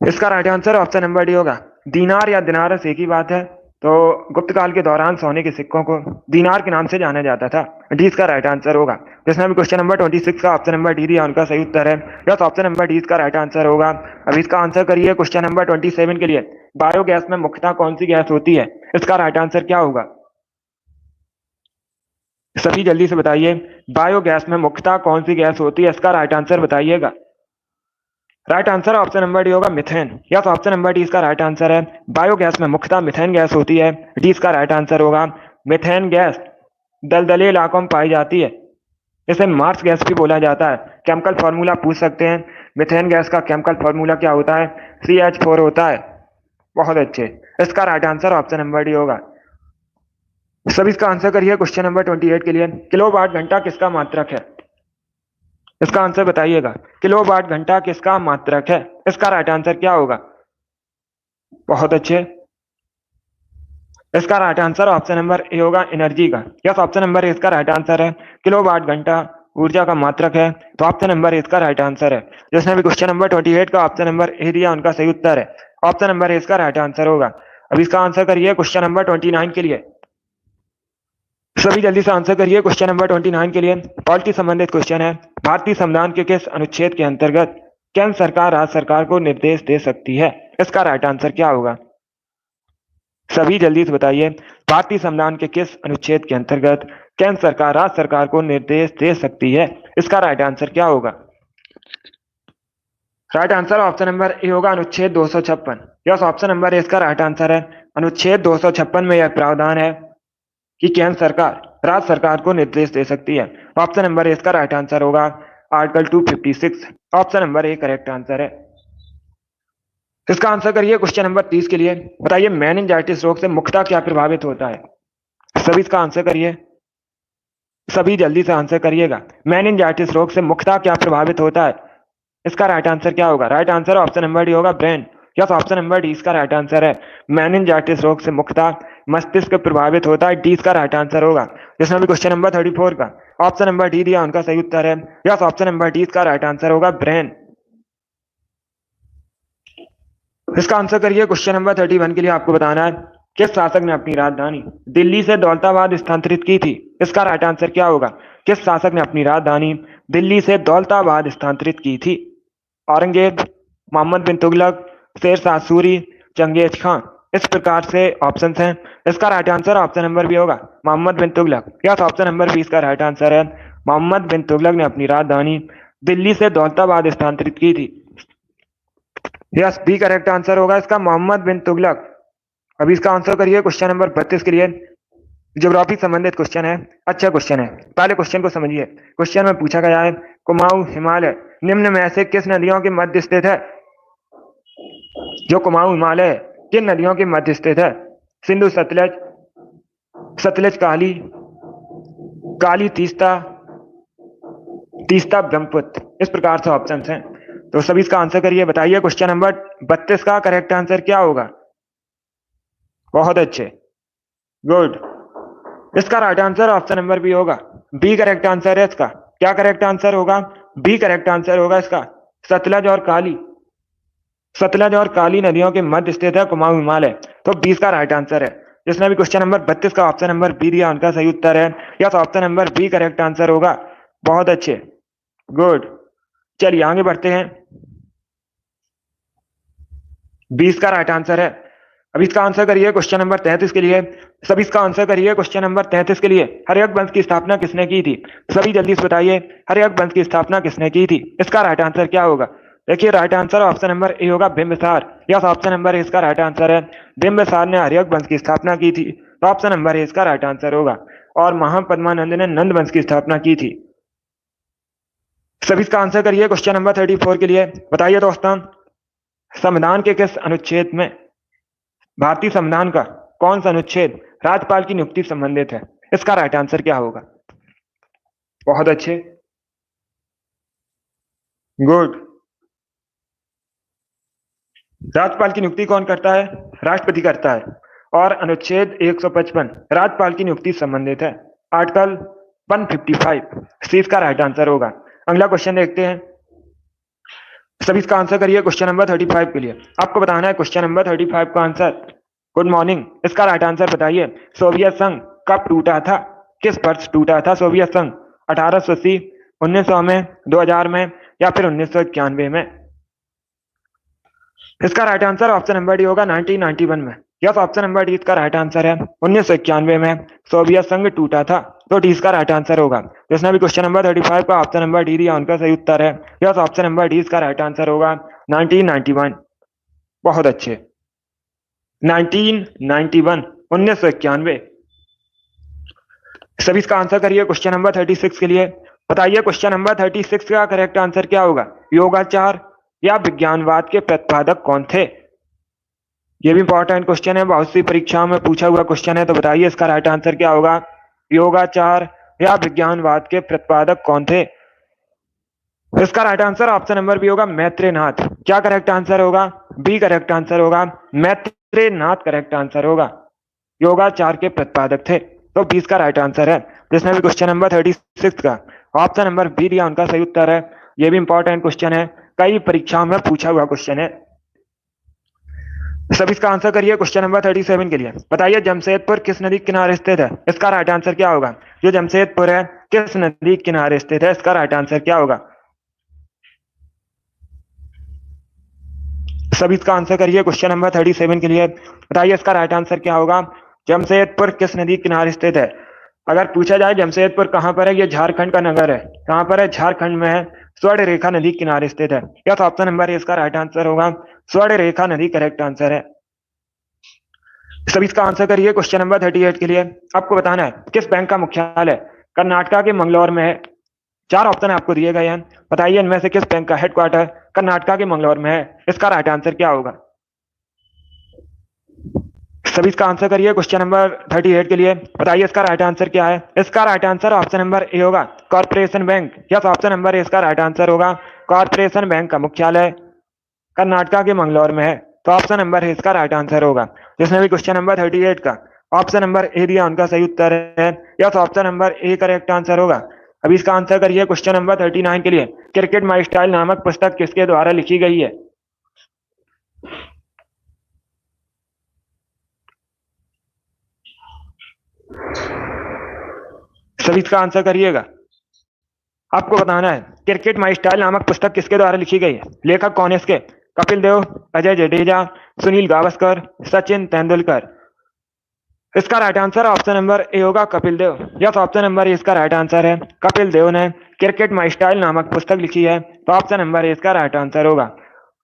इसका right answer option number D होगा दीनार या दिनारस एक ही बात है। तो गुप्त काल के दौरान सोने के सिक्कों को दीनार के नाम से जाना जाता था, डी इसका राइट आंसर होगा। जिसने भी क्वेश्चन नंबर 26 का ऑप्शन नंबर डी दिया उनका सही उत्तर है, या तो ऑप्शन नंबर डी इसका राइट आंसर होगा। अब इसका आंसर करिए क्वेश्चन नंबर 27 के लिए। बायोगैस में मुख्यतः कौन सी गैस होती है। इसका राइट आंसर क्या होगा, सभी जल्दी से बताइए। बायोगैस में मुख्यतः कौन सी गैस होती है, इसका राइट आंसर बताइएगा। Right answer option number D होगा मिथेन, या तो ऑप्शन नंबर डी इसका राइट आंसर है। बायोगैस में मुख्यतः मिथेन गैस होती है, डी इसका राइट आंसर होगा। मिथेन गैस दलदली इलाकों में पाई जाती है, इसे मार्स गैस भी बोला जाता है। केमिकल फॉर्मूला पूछ सकते हैं, मिथेन गैस का केमिकल फॉर्मूला क्या होता है, CH4 होता है। बहुत अच्छे, इसका right answer option number D होगा। सभी इसका आंसर करिए क्वेश्चन नंबर 28 के लिए। किलोवाट घंटा किसका मात्रक है, इसका आंसर बताइएगा। किलोवाट घंटा किसका मात्रक है, इसका राइट आंसर क्या होगा। बहुत अच्छे, इसका right answer option number A होगा एनर्जी का, यस ऑप्शन नंबर ए इसका राइट आंसर है। किलोवाट घंटा ऊर्जा का मात्रक है, तो ऑप्शन नंबर ए इसका राइट आंसर है। जिसने भी क्वेश्चन नंबर 28 का ऑप्शन नंबर ए दिया उनका सही उत्तर है, ऑप्शन नंबर ए इसका राइट आंसर होगा। अब इसका आंसर करिए क्वेश्चन नंबर 29 के लिए। सभी जल्दी से आंसर करिए क्वेश्चन नंबर 29 के लिए। पॉलिटी संबंधित क्वेश्चन है। भारतीय संविधान के किस अनुच्छेद के अंतर्गत केंद्र सरकार राज्य सरकार को निर्देश दे सकती है, इसका राइट आंसर क्या होगा। सभी जल्दी से बताइए, भारतीय संविधान के किस अनुच्छेद के अंतर्गत केंद्र सरकार राज्य सरकार को निर्देश दे सकती है, इसका राइट आंसर क्या होगा। Right answer option number A होगा अनुच्छेद 256, यस ऑप्शन नंबर ए इसका राइट आंसर है। अनुच्छेद 256 में यह प्रावधान है कि केंद्र सरकार राज्य सरकार को निर्देश दे सकती है, ऑप्शन नंबर ए इसका राइट आंसर होगा article 256, option number A correct answer है। इसका आंसर करिए क्वेश्चन नंबर 30 के लिए। बताइए मेनिंजाइटिस रोग से मुख्यतः क्या प्रभावित होता है, सभी इसका आंसर करिए, सभी जल्दी से आंसर करिएगा। मेनिंजाइटिस रोग से मुख्यतः क्या प्रभावित होता है, इसका राइट आंसर क्या होगा। Right answer option number D होगा brain, yes option number D इसका राइट आंसर है। मेनिंजाइटिस रोग से मुख्यतः मस्तिष्क प्रभावित होता है, डी इसका राइट आंसर होगा। जिसमें भी क्वेश्चन नंबर 34 का ऑप्शन नंबर डी दिया उनका सही उत्तर है, यस ऑप्शन नंबर डी इसका राइट आंसर होगा ब्रेन। इसका आंसर करिए क्वेश्चन नंबर 31 के लिए। आपको बताना है किस शासक ने अपनी राजधानी दिल्ली से दौलताबाद स्थानांतरित की थी, इसका राइट आंसर क्या होगा। किस शासक ने अपनी राजधानी दिल्ली से दौलताबाद स्थानांतरित की थी। औरंगजेब, मोहम्मद बिन तुगलक, शेरशाह सूरी, चंगेज खान, इस प्रकार से ऑप्शन हैं। इसका right answer option number B होगा Mohammad bin Tughlaq, yes option number B इसका राइट आंसर है। मोहम्मद बिन तुगलक ने अपनी राजधानी दिल्ली से दौलताबाद स्थानांतरित की थी, यस बी करेक्ट आंसर होगा इसका मोहम्मद बिन तुगलक। अभी इसका आंसर करिए क्वेश्चन नंबर 32 के लिए। ज्योग्राफी संबंधित क्वेश्चन है, अच्छा क्वेश्चन है। पहले क्वेश्चन को समझिए। क्वेश्चन में पूछा गया है कुमाऊं हिमालय निम्न में से किस नदियों के मध्य स्थित है। जो कुमाऊं हिमालय किन नदियों के मध्य स्थित है। सिंधु सतलज, सतलज काली, काली तीस्ता, तीस्ता ब्रह्मपुत्र, इस प्रकार से ऑप्शन हैं। तो सभी इसका आंसर करिए। बताइए क्वेश्चन नंबर 32 का करेक्ट आंसर क्या होगा। बहुत अच्छे, गुड। इसका right answer option number B होगा, बी करेक्ट आंसर है इसका। क्या करेक्ट आंसर होगा, बी करेक्ट आंसर होगा इसका। सतलज और काली, सतलज और काली नदियों के मध्य स्थित है कुमाऊं हिमालय, तो 20 का राइट आंसर है। जिसने भी क्वेश्चन नंबर 32 का ऑप्शन नंबर बी दिया उनका सही उत्तर है, या तो option number B correct answer होगा। बहुत अच्छे, गुड। चलिए आगे बढ़ते हैं। 20 का राइट आंसर है। अब इसका आंसर करिए क्वेश्चन नंबर 33 के लिए। सभी इसका आंसर करिए क्वेश्चन नंबर 33 के लिए। हर्यक वंश की स्थापना किसने की थी? सभी जल्दी से बताइए, हर्यक वंश की स्थापना किसने की थी? इसका राइट आंसर क्या होगा? देखिए right answer option number A होगा, Bimbisara. Yes, option number A इसका राइट आंसर है। बिंबिसार ने हर्यक वंश की स्थापना की थी, तो ऑप्शन नंबर ए इसका राइट आंसर होगा। और महापद्मानंद ने नंद वंश की स्थापना की थी। सभी इसका आंसर करिए क्वेश्चन नंबर 34 के लिए। बताइए दोस्तों, संविधान के किस अनुच्छेद में, भारतीय संविधान का कौन सा अनुच्छेद राज्यपाल की नियुक्ति से संबंधित है? इसका राइट आंसर क्या होगा? बहुत अच्छे, गुड। राज्यपाल की नियुक्ति कौन करता है? राष्ट्रपति करता है। और अनुच्छेद 155 राज्यपाल की नियुक्ति से संबंधित है। आर्टिकल 155 सी इसका राइट आंसर होगा। अगला क्वेश्चन देखते हैं। सभी इसका आंसर करिए क्वेश्चन नंबर 35 के लिए। आपको बताना है क्वेश्चन नंबर 35 का आंसर। गुड मॉर्निंग, इसका राइट आंसर बताइए। सोवियत संघ कब टूटा था? किस वर्ष टूटा था सोवियत संघ? 1880, 1900 में, 2000 में, या फिर 1991 में? इसका right answer option number D होगा, 1991 में। यस, ऑप्शन नंबर डी इसका राइट आंसर है। 1991 में सोवियत संघ टूटा था, तो डी इसका राइट आंसर होगा। जिसने भी क्वेश्चन नंबर 35 का ऑप्शन नंबर डी दिया उनका सही उत्तर है। यस, ऑप्शन नंबर डी इसका राइट आंसर होगा, 1991। बहुत अच्छे, 1991, 1991। सभी इसका आंसर करिए क्वेश्चन नंबर 36 के लिए। बताइए क्वेश्चन नंबर 36 का करेक्ट आंसर क्या होगा? योगाचार या विज्ञानवाद के प्रतिपादक कौन थे? ये भी इंपॉर्टेंट क्वेश्चन है, बहुत सी परीक्षाओं में पूछा हुआ क्वेश्चन है, तो बताइए इसका राइट आंसर क्या होगा? योगाचार या विज्ञानवाद के प्रतिपादक कौन थे? इसका right answer option number B होगा, मैत्रेयनाथ। क्या करेक्ट आंसर होगा? बी करेक्ट आंसर होगा, मैत्रेयनाथ करेक्ट आंसर होगा। योगाचार के प्रतिपादक थे, तो बी इसका राइट आंसर है। जिसने भी क्वेश्चन नंबर 36 का ऑप्शन नंबर बी दिया उनका सही उत्तर है। ये भी इंपॉर्टेंट क्वेश्चन है, कई परीक्षाओं में पूछा हुआ क्वेश्चन है। सब इसका आंसर करिए क्वेश्चन नंबर 37 के लिए। बताइए जमशेदपुर किस नदी किनारे स्थित है? इसका राइट आंसर क्या होगा? जो जमशेदपुर है किस नदी किनारे स्थित है? इसका राइट आंसर क्या होगा? सब इसका आंसर करिए क्वेश्चन नंबर 37 के लिए। बताइए इसका राइट आंसर क्या होगा? जमशेदपुर किस नदी किनारे स्थित है? अगर पूछा जाए जमशेदपुर कहां पर है, ये झारखंड का नगर है। कहां पर है? झारखंड में है, स्वर्ण रेखा नदी किनारे स्थित है। यस, ऑप्शन नंबर इसका राइट आंसर होगा, स्वर्ण रेखा नदी करेक्ट आंसर है। सभी इसका आंसर करिए क्वेश्चन नंबर 38 के लिए। आपको बताना है किस बैंक का मुख्यालय कर्नाटका के मंगलौर में है? 4 ऑप्शन आपको दिए गए हैं। बताइए इनमें से किस बैंक का हेडक्वार्टर कर्नाटका के मंगलौर में है? इसका राइट आंसर क्या होगा? सभी इसका आंसर करिए क्वेश्चन नंबर 38 के लिए। बताइए इसका राइट आंसर क्या है? इसका right answer option number A होगा, Corporation Bank. Yes, option number A इसका राइट आंसर होगा, कॉर्पोरेशन बैंक का मुख्यालय कर्नाटका के मंगलौर में है, तो ऑप्शन नंबर ए इसका राइट आंसर होगा। जिसने भी क्वेश्चन नंबर 38 का ऑप्शन नंबर ए दिया उनका सही उत्तर है। Yes, option number A correct answer होगा। अभी इसका आंसर करिए क्वेश्चन नंबर 39 के लिए। क्रिकेट माई स्टाइल नामक पुस्तक किसके द्वारा लिखी गई है? सभी इसका आंसर करिएगा। आपको बताना है क्रिकेट माई स्टाइल नामक पुस्तक किसके द्वारा लिखी गई है? लेखक कौन है इसके? कपिल देव, अजय जडेजा, सुनील गावस्कर, सचिन तेंदुलकर। इसका right answer option number A होगा, Kapil Dev. Yes, option number A इसका राइट आंसर है। कपिल देव ने क्रिकेट माई स्टाइल नामक पुस्तक लिखी है, तो ऑप्शन नंबर ए इसका राइट आंसर होगा।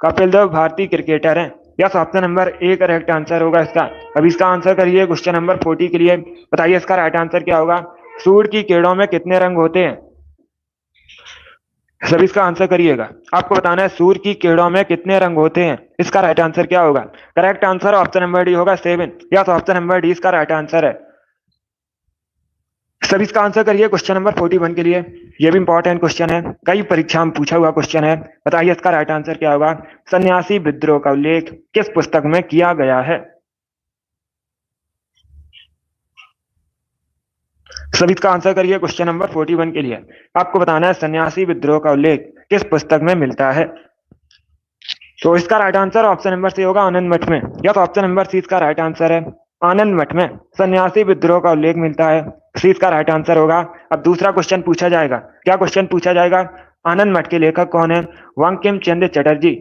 कपिल देव भारतीय क्रिकेटर हैं। Yes, option number A correct answer होगा इसका। अब इसका आंसर करिए क्वेश्चन नंबर 40 के लिए। बताइए इसका राइट आंसर क्या होगा? सूर्य की किरणों में कितने रंग होते हैं? सभी इसका आंसर करिएगा। आपको बताना है सूर्य की किरणों में कितने रंग होते हैं? इसका राइट आंसर क्या होगा? Correct answer option number D होगा, 7। यस, ऑप्शन नंबर डी इसका राइट आंसर है। सभी इसका आंसर करिए क्वेश्चन नंबर 41 के लिए। यह भी इंपॉर्टेंट क्वेश्चन है, कई परीक्षा में पूछा हुआ क्वेश्चन है। बताइए इसका राइट आंसर क्या होगा? सन्यासी विद्रोह का उल्लेख किस पुस्तक में किया गया है? सभी इसका आंसर करिए क्वेश्चन नंबर 41 के लिए। आपको बताना है सन्यासी विद्रोह का उल्लेख किस पुस्तक में मिलता है? तो इसका right answer option number C होगा, आनंद मठ में। या तो ऑप्शन नंबर सी इसका राइट आंसर है, आनंद मठ में सन्यासी विद्रोह का उल्लेख मिलता है। सी इसका राइट आंसर होगा। अब दूसरा क्वेश्चन पूछा जाएगा। क्या क्वेश्चन पूछा जाएगा? आनंद मठ के लेखक कौन है? बंकिम चंद्र चटर्जी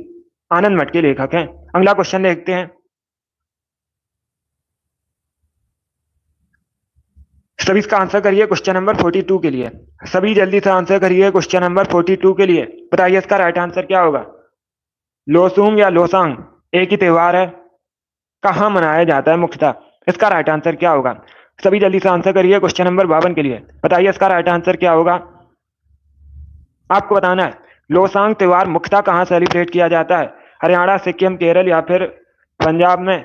आनंद मठ के लेखक हैं। अगला क्वेश्चन देखते हैं। सभी इसका आंसर करिए क्वेश्चन नंबर 42 के लिए। सभी जल्दी से आंसर करिए क्वेश्चन नंबर 42 के लिए। बताइए इसका राइट आंसर क्या होगा। लोसूंग या लोसांग एक ही त्योहार है, कहाँ मनाया जाता है मुख्यतः। इसका राइट आंसर क्या होगा। सभी जल्दी से आंसर करिए क्वेश्चन नंबर 52 के लिए। बताइए इसका राइट आंसर क्या होगा। आपको बताना है लोसांग त्योहार मुख्यतः कहाँ सेलिब्रेट किया जाता है, हरियाणा, सिक्किम, केरल या फिर पंजाब में।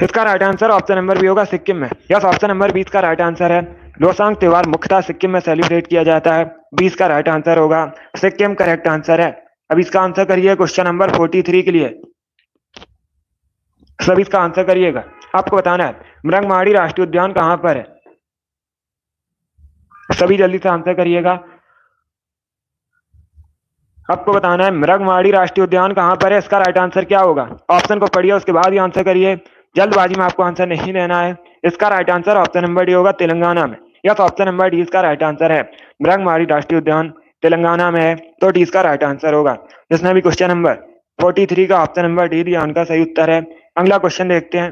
इसका right answer option number B होगा सिक्किम में। यस, ऑप्शन नंबर 20 का राइट आंसर है। लोसांग त्योहार मुख्यतः सिक्किम में सेलिब्रेट किया जाता है। 20 का राइट आंसर होगा सिक्किम, करेक्ट आंसर है। अब इसका आंसर करिए क्वेश्चन नंबर 43 के लिए। सभी इसका आंसर करिएगा। आपको बताना है मृगमाड़ी राष्ट्रीय उद्यान कहां पर है। सभी जल्दी से आंसर करिएगा। आपको बताना है मृगमाड़ी राष्ट्रीय उद्यान कहां पर है। इसका राइट आंसर क्या होगा। ऑप्शन को पढ़िए उसके बाद ही आंसर करिए, जल्दबाजी में आपको आंसर नहीं देना है। इसका right answer option number D होगा तेलंगाना में। यस, ऑप्शन नंबर डी इसका राइट आंसर है। मृगमाड़ी राष्ट्रीय उद्यान तेलंगाना में है, तो डी इसका राइट आंसर होगा। जिसने भी क्वेश्चन नंबर 43 का ऑप्शन नंबर डी दिया उनका सही उत्तर है। अगला क्वेश्चन देखते हैं।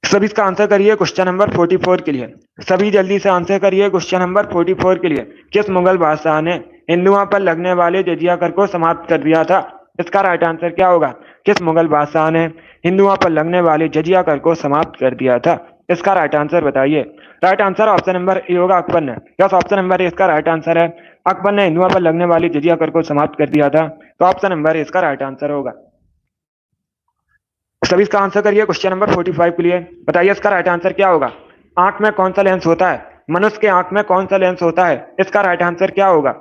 सभी इसका आंसर करिए क्वेश्चन नंबर 44 के लिए। सभी जल्दी से आंसर करिए क्वेश्चन नंबर 44 के लिए। किस मुगल बादशाह ने हिंदुओं पर लगने वाले जजिया कर को समाप्त कर दिया था। इसका राइट आंसर क्या होगा। किस मुगल बादशाह ने हिंदुओं पर लगने वाले जजिया कर को समाप्त कर दिया था। इसका राइट आंसर बताइए। Right answer option number A होगा अकबर ने। यस, ऑप्शन नंबर ए इसका राइट आंसर है। अकबर ने हिंदुओं पर लगने वाली जजिया कर को समाप्त कर दिया था, तो ऑप्शन नंबर ए इसका राइट आंसर होगा। सभी इसका आंसर करिए क्वेश्चन नंबर 45 के लिए। बताइए इसका राइट आंसर क्या होगा। आंख में कौन सा लेंस होता है। मनुष्य के आंख में कौन सा लेंस होता है। इसका राइट आंसर क्या होगा।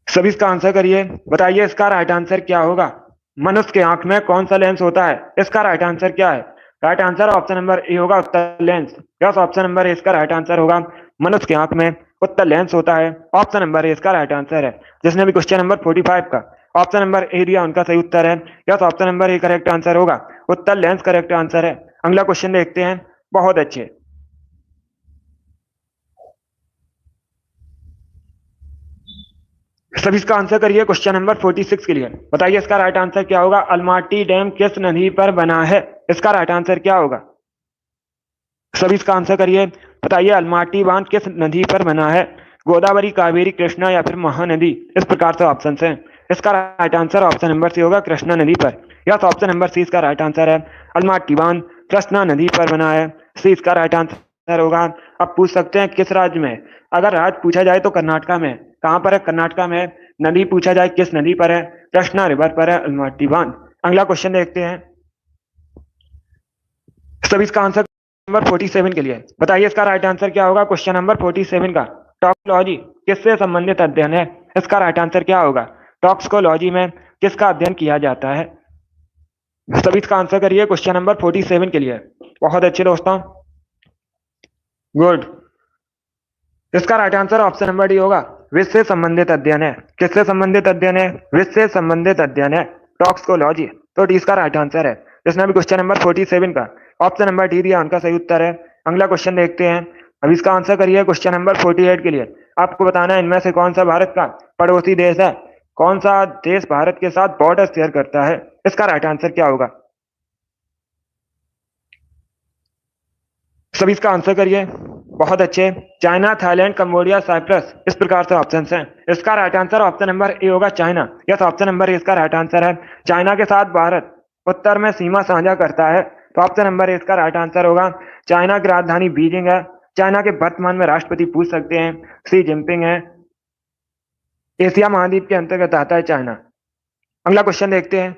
सभी इसका आंसर करिए। बताइए इसका राइट आंसर क्या होगा। मनुष्य के आंख में कौन सा लेंस होता है। इसका राइट आंसर क्या है। Right answer option number A होगा उत्तर lens. Yes, option number A इसका राइट आंसर होगा। मनुष्य की आंख में उत्तर लेंस होता है। ऑप्शन नंबर ए इसका राइट आंसर है। जिसने भी क्वेश्चन नंबर 45 का ऑप्शन नंबर ए दिया उनका सही उत्तर है। Yes, option number A correct answer होगा। उत्तर लेंस करेक्ट आंसर है। अगला क्वेश्चन देखते हैं। बहुत अच्छे। सभी इसका आंसर करिए क्वेश्चन नंबर 46 के लिए। बताइए इसका राइट आंसर क्या होगा। अलमाटी डैम किस नदी पर बना है। इसका राइट आंसर क्या होगा। सभी इसका आंसर करिए। बताइए अलमाटी बांध किस नदी पर बना है। गोदावरी, कावेरी, कृष्णा या फिर महानदी। इस प्रकार से ऑप्शन है। इसका right answer option number C होगा कृष्णा नदी पर। यस, ऑप्शन नंबर सी इसका राइट आंसर है। अलमाटी बांध कृष्णा नदी पर बना है, सी इसका राइट आंसर होगा। अब पूछ सकते हैं किस राज्य में। अगर राज्य पूछा जाए तो कर्नाटका में। कहां पर है। कर्नाटका में। नदी पूछा जाए किस नदी पर है, कृष्णा रिवर पर है अलमाटी बांध। अगला क्वेश्चन देखते हैं। सभी इसका आंसर नंबर 47 के लिए। बताइए इसका राइट आंसर क्या होगा। क्वेश्चन नंबर 47 का टॉक्सोलॉजी किससे संबंधित अध्ययन है। इसका राइट आंसर क्या होगा। टॉक्सोलॉजी में किसका अध्ययन किया जाता है। सभी इसका आंसर करिए क्वेश्चन नंबर 47 के लिए। बहुत अच्छे दोस्तों, गुड। इसका right answer option number D होगा विश्व से संबंधित अध्ययन है। किससे संबंधित अध्ययन है। विश्व से संबंधित अध्ययन है टॉक्सोलॉजी, तो डी इसका राइट आंसर है। जिसने भी क्वेश्चन नंबर 47 का ऑप्शन नंबर डी दिया उनका सही उत्तर है। अगला क्वेश्चन देखते हैं। अब इसका आंसर करिए क्वेश्चन नंबर 48 के लिए। आपको बताना है इनमें से कौन सा भारत का पड़ोसी देश है। कौन सा देश भारत के साथ बॉर्डर शेयर करता है। इसका राइट आंसर क्या होगा। सभी इसका आंसर करिए। बहुत अच्छे। China, Thailand, Cambodia, Cyprus. इस प्रकार से ऑप्शन हैं। इसका right answer option number A होगा China. Yes, option number A इसका राइट आंसर है। चाइना के साथ भारत उत्तर में सीमा साझा करता है, तो ऑप्शन नंबर ए इसका राइट आंसर होगा। चाइना की राजधानी बीजिंग है। चाइना के वर्तमान में राष्ट्रपति पूछ सकते हैं शी जिनपिंग है। एशिया महाद्वीप के अंतर्गत आता है चाइना। अगला क्वेश्चन देखते हैं।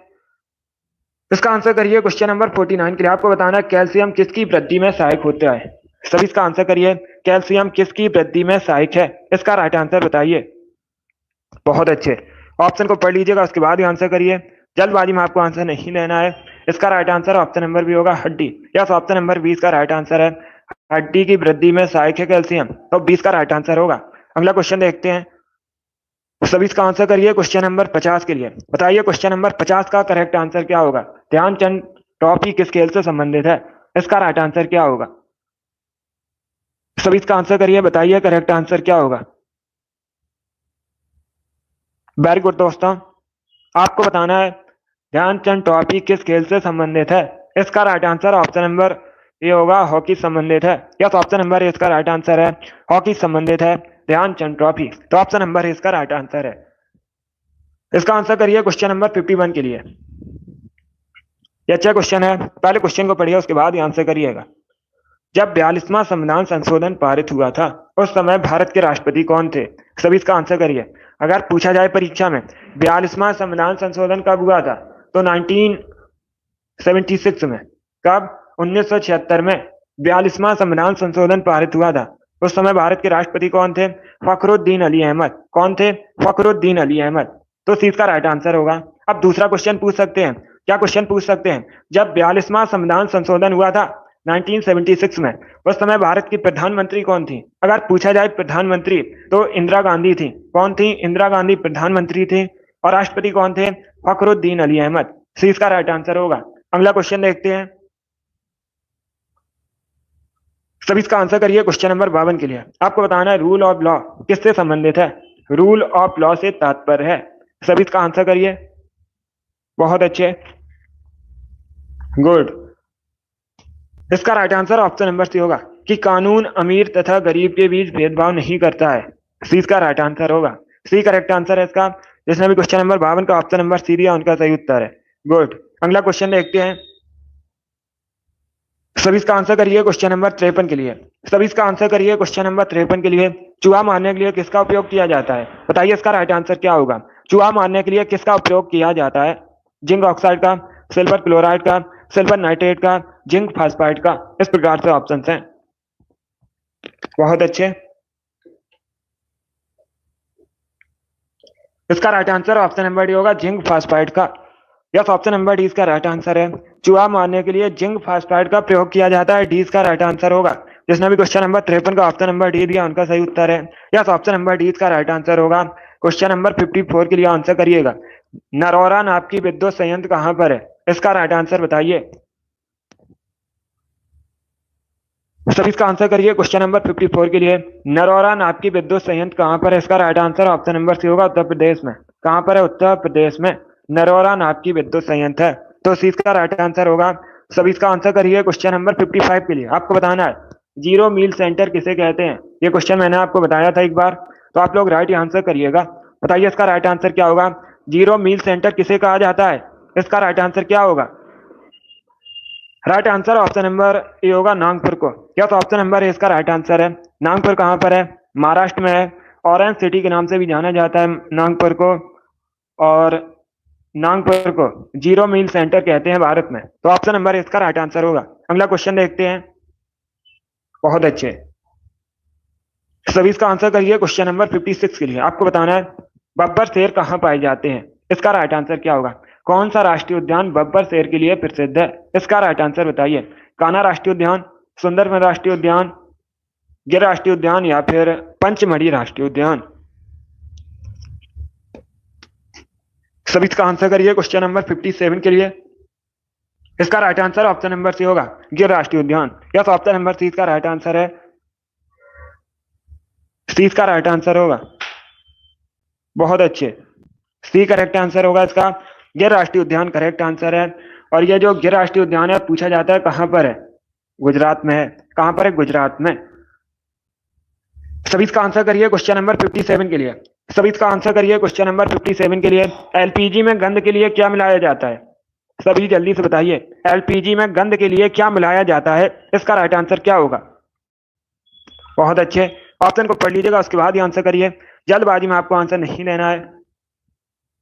इसका आंसर करिए क्वेश्चन नंबर 49 के लिए। आपको बताना है कैल्शियम किसकी वृद्धि में सहायक होता है। सभी इसका आंसर करिए। कैल्शियम किसकी वृद्धि में सहायक है। इसका राइट आंसर बताइए। बहुत अच्छे। ऑप्शन को पढ़ लीजिएगा उसके बाद ही आंसर करिए, जल्दबाजी में आपको आंसर नहीं देना है। इसका right answer option number B होगा हड्डी। यस, ऑप्शन नंबर 20 का राइट आंसर है। हड्डी की वृद्धि में सहायक है कैल्शियम, तो 20 का राइट आंसर होगा। अगला क्वेश्चन देखते हैं। सभी इसका आंसर करिए क्वेश्चन नंबर 50 के लिए। बताइए क्वेश्चन नंबर 50 का करेक्ट आंसर क्या होगा। ध्यानचंद ट्रॉफी किस खेल से संबंधित है। इसका राइट आंसर क्या होगा। सभी इसका आंसर करिए। बताइए करेक्ट आंसर क्या होगा। वेरी गुड दोस्तों। आपको बताना है ध्यानचंद ट्रॉफी किस खेल से संबंधित है। इसका right answer option number A होगा, हॉकी संबंधित है। यस, ऑप्शन नंबर ए इसका राइट आंसर है, हॉकी संबंधित है ध्यानचंद ट्रॉफी। तो ऑप्शन नंबर ए इसका राइट आंसर है। इसका आंसर करिए क्वेश्चन नंबर 51 के लिए। ये अच्छा क्वेश्चन है, पहले क्वेश्चन को पढ़िए उसके बाद आंसर करिएगा। जब 42वां संविधान संशोधन पारित हुआ था उस समय भारत के राष्ट्रपति कौन थे? सभी इसका आंसर करिए। अगर पूछा जाए परीक्षा में 42वां संविधान संशोधन कब हुआ था, तो 1976 में। कब? 1976 में 42वां संविधान संशोधन पारित हुआ था। उस समय भारत के राष्ट्रपति कौन थे? फखरुद्दीन अली अहमद। कौन थे? फखरुद्दीन अली अहमद। तो सी इसका राइट आंसर होगा। अब दूसरा क्वेश्चन पूछ सकते हैं। क्या क्वेश्चन पूछ सकते हैं? जब 42वां संविधान संशोधन हुआ था 1976 में, उस समय भारत की प्रधानमंत्री कौन थी? अगर पूछा जाए प्रधानमंत्री तो इंदिरा गांधी थी। कौन थी? इंदिरा गांधी प्रधानमंत्री थी। और राष्ट्रपति कौन थे? फखरुद्दीन अली अहमद। सी इसका राइट आंसर होगा। अगला क्वेश्चन देखते हैं। सभी इसका आंसर करिए क्वेश्चन नंबर 52 के लिए। आपको बताना है रूल ऑफ लॉ किससे संबंधित है? रूल ऑफ लॉ से तात्पर्य है। सभी इसका आंसर करिए। बहुत अच्छे, गुड। इसका right answer option number C होगा कि कानून अमीर तथा गरीब के बीच भेदभाव नहीं करता है। सी इसका राइट आंसर होगा। सी करेक्ट आंसर है इसका। जिसने भी क्वेश्चन नंबर 52 का ऑप्शन नंबर सी दिया उनका सही उत्तर है। गुड। अगला क्वेश्चन देखते हैं। सभी इसका आंसर करिए क्वेश्चन नंबर 53 के लिए। सभी इसका आंसर करिए क्वेश्चन नंबर 53 के लिए। चूहा मारने के लिए किसका उपयोग किया जाता है? बताइए इसका राइट आंसर क्या होगा। चूहा मारने के लिए किसका उपयोग किया जाता है? जिंक ऑक्साइड का, सिल्वर क्लोराइड का, सिल्वर नाइट्रेट का, जिंक फास्फाइड का। इस प्रकार से ऑप्शन हैं। बहुत अच्छे। इसका right answer option number D होगा, जिंक फास्फाइड का। यस, ऑप्शन नंबर डी इसका राइट आंसर है। चूहा मारने के लिए जिंक फास्फाइड का प्रयोग किया जाता है। डी इसका राइट आंसर होगा। जिसने भी क्वेश्चन नंबर 53 का ऑप्शन नंबर डी दिया उनका सही उत्तर है। यस, ऑप्शन नंबर डी इसका राइट आंसर होगा। क्वेश्चन नंबर 54 के लिए आंसर करिएगा। नरौरा नाप की विद्युत संयंत्र कहां पर है? इसका राइट आंसर बताइए। सभी इसका आंसर करिए क्वेश्चन नंबर 54 के लिए। नरौरा नाप की विद्युत संयंत्र कहां पर है? इसका right answer option number C होगा, उत्तर प्रदेश में। कहां पर है? उत्तर प्रदेश में नरौरा नाप की विद्युत संयंत्र है। तो सी इसका राइट आंसर होगा। सभी इसका आंसर करिए क्वेश्चन नंबर 55 के लिए। आपको बताना है जीरो मील सेंटर किसे कहते हैं? ये क्वेश्चन मैंने आपको बताया था एक बार, तो आप लोग राइट आंसर करिएगा। बताइए इसका राइट आंसर क्या होगा। जीरो मील सेंटर किसे कहा जाता है? इसका राइट आंसर क्या होगा? Right answer option number A होगा, नागपुर को। क्या तो ऑप्शन नंबर ए इसका राइट आंसर है। नागपुर कहां पर है? महाराष्ट्र में है। ऑरेंज सिटी के नाम से भी जाना जाता है नागपुर को, और नागपुर को जीरो मील सेंटर कहते हैं भारत में। तो ऑप्शन नंबर ए इसका राइट आंसर होगा। अगला क्वेश्चन देखते हैं। बहुत अच्छे, सभी इसका आंसर करिए क्वेश्चन नंबर 56 के लिए। आपको बताना है बब्बर शेर कहां पाए जाते हैं? इसका राइट आंसर क्या होगा। कौन सा राष्ट्रीय उद्यान बब्बर शेर के लिए प्रसिद्ध है? इसका राइट आंसर बताइए। कान्हा राष्ट्रीय उद्यान, सुंदरबन राष्ट्रीय उद्यान, गिर राष्ट्रीय उद्यान या फिर पंचमढ़ी राष्ट्रीय उद्यान। सभी इसका आंसर करिए क्वेश्चन नंबर 57 के लिए। इसका right answer option number C होगा, गिर राष्ट्रीय उद्यान। यस, ऑप्शन नंबर सी इसका राइट आंसर है। सी इसका राइट आंसर होगा। बहुत अच्छे, सी करेक्ट आंसर होगा इसका। गिर राष्ट्रीय उद्यान करेक्ट आंसर है। और ये जो गिर राष्ट्रीय उद्यान है पूछा जाता है कहां पर है? गुजरात में है। कहां पर है? गुजरात में। सभी इसका आंसर करिए क्वेश्चन नंबर 57 के लिए। सभी इसका आंसर करिए क्वेश्चन नंबर 57 के लिए। एलपीजी में गंध के लिए क्या मिलाया जाता है? सभी जल्दी से बताइए, एलपीजी में गंध के लिए क्या मिलाया जाता है? इसका राइट आंसर क्या होगा? बहुत अच्छे, ऑप्शन को पढ़ लीजिएगा उसके बाद ही आंसर करिए। जल्दबाजी में आपको आंसर नहीं लेना है।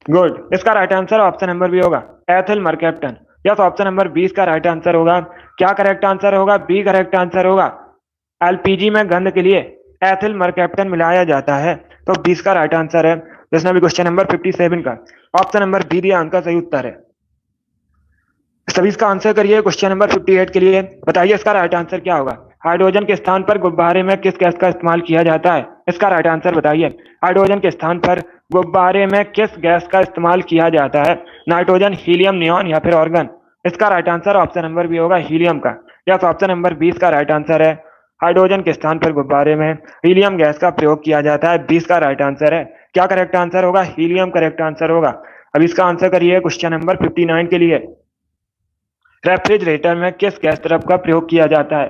गुड। इसका right answer option number B होगा, ethyl mercaptan. Yes, option number 20 का राइट आंसर होगा। क्या करेक्ट आंसर होगा? बी करेक्ट आंसर होगा। एलपीजी में गंध के लिए एथिल मरकैप्टन मिलाया जाता है। तो 20 का राइट आंसर है। जिसने भी क्वेश्चन नंबर 57 का ऑप्शन नंबर बी दिया उनका सही उत्तर है। सभी इसका आंसर करिए क्वेश्चन नंबर 58 के लिए। बताइए इसका राइट आंसर क्या होगा। हाइड्रोजन के स्थान पर गुब्बारे में किस गैस का इस्तेमाल किया जाता है? इसका राइट आंसर बताइए। हाइड्रोजन के स्थान पर गुब्बारे में किस गैस का इस्तेमाल किया जाता है? नाइट्रोजन, हीलियम, नियॉन या फिर ऑर्गन। इसका right answer option number B होगा, हीलियम का। यस, ऑप्शन नंबर 20 का राइट आंसर है। हाइड्रोजन के स्थान पर गुब्बारे में हीलियम गैस का प्रयोग किया जाता है। 20 का राइट आंसर है। क्या करेक्ट आंसर होगा? हीलियम करेक्ट आंसर होगा। अब इसका आंसर करिए क्वेश्चन नंबर 59 के लिए। रेफ्रिजरेटर में किस गैस द्रव का प्रयोग किया जाता है?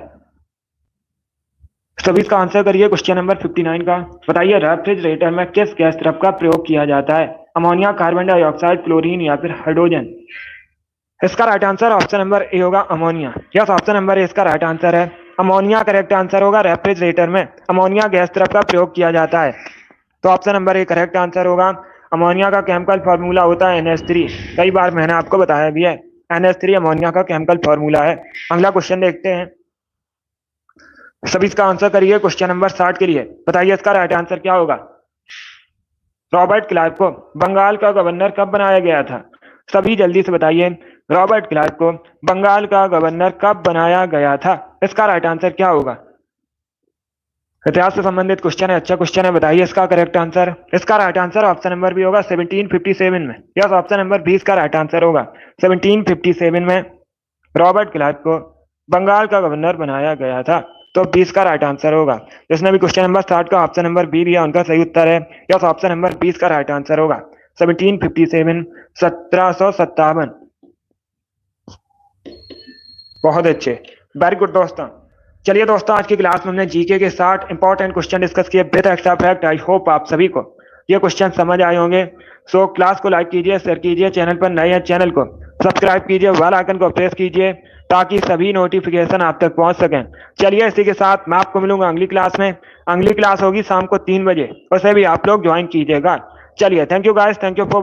सभी इसका आंसर करिए क्वेश्चन नंबर 59 का। बताइए रेफ्रिजरेटर में किस गैस द्रव का प्रयोग किया जाता है? अमोनिया, कार्बन डाइऑक्साइड, क्लोरीन या फिर हाइड्रोजन? इसका right answer option number A होगा, ammonia. Yes, option number A इसका राइट आंसर है। अमोनिया करेक्ट आंसर होगा। रेफ्रिजरेटर में अमोनिया गैस द्रव का प्रयोग किया जाता है, तो option number A correct answer होगा। अमोनिया का केमिकल फॉर्मूला होता है NH3। कई बार मैंने आपको बताया भी है, NH3 अमोनिया का केमिकल फॉर्मूला है। अगला क्वेश्चन देखते हैं। सभी इसका आंसर करिए क्वेश्चन नंबर 60 के लिए। बताइए इसका राइट आंसर क्या होगा? रॉबर्ट क्लाइव को बंगाल का गवर्नर कब बनाया गया था? सभी जल्दी से बताइए, रॉबर्ट क्लाइव को बंगाल का गवर्नर कब बनाया गया था? इसका राइट आंसर क्या होगा? इतिहास से संबंधित क्वेश्चन है, अच्छा क्वेश्चन है। बताइए इसका करेक्ट आंसर। इसका right answer option number B होगा, 1757 में। यस, ऑप्शन नंबर बी इसका राइट आंसर होगा। 1757 में रॉबर्ट क्लाइव को बंगाल का गवर्नर बनाया गया था, तो 20 का राइट आंसर होगा। जिसने भी क्वेश्चन नंबर 60 का ऑप्शन नंबर बी दिया, उनका सही उत्तर है। यस, ऑप्शन नंबर 20 का राइट आंसर होगा। 1757, 1757। बहुत अच्छे, वेरी गुड दोस्तों। चलिए दोस्तों, आज की क्लास में हमने जीके के 60 इंपॉर्टेंट क्वेश्चन डिस्कस किए with extra fact. I hope आप सभी को ये क्वेश्चन समझ आए होंगे। सो क्लास को लाइक कीजिए, शेयर कीजिए, चैनल पर नए हैं चैनल को सब्सक्राइब कीजिए, बेल आइकन को प्रेस कीजिए ताकि सभी नोटिफिकेशन आप तक पहुंच सकें। चलिए, इसी के साथ मैं आपको मिलूंगा अगली क्लास में। अगली क्लास होगी शाम को 3 बजे, उसे भी आप लोग ज्वाइन कीजिएगा। चलिए, thank you guys, thank you for